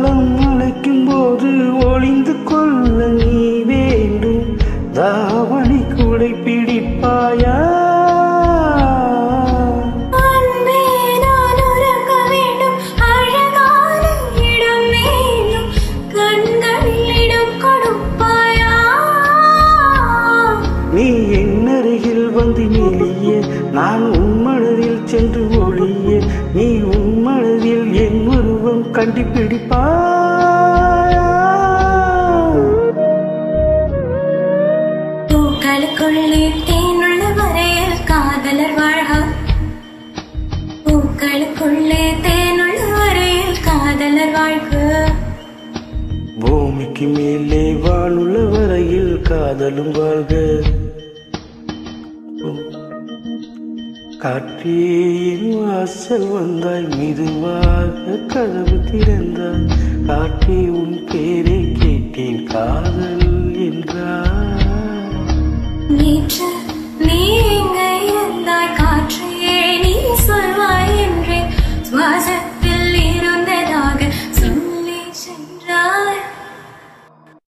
காலம் அழைக்கும் போது ஒளிந்து கொள்ள நீ வேண்டும். தாவணி கூடை பிடிப்பாயா? நீ என் அருகில் வந்து நெளிய, நான் உன் மனதில் சென்று ஒளிய, நீ உன் மனதில் என் உருவம் கண்டுபிடிப்பாயா? பூக்களுக்குள்ளே தேனுள்ள வரையில் காதலர் வாழ்க. பூக்களுக்குள்ளே தேனுள்ள வரையில் காதலர் வாழ்க. பூமிக்கு மேலே வானுள்ள வரையில் காதலும் வாழ்க. காற்றே என் வாசல் வந்தாய், மெதுவாக கதவு திறந்தாய். காற்றே உன் பேரை கேட்டேன், காதல் என்றாய். நேற்று நீ எங்கே இருந்தாய்? காற்றே நீ சொல்வாய் என்றேன். சுவாச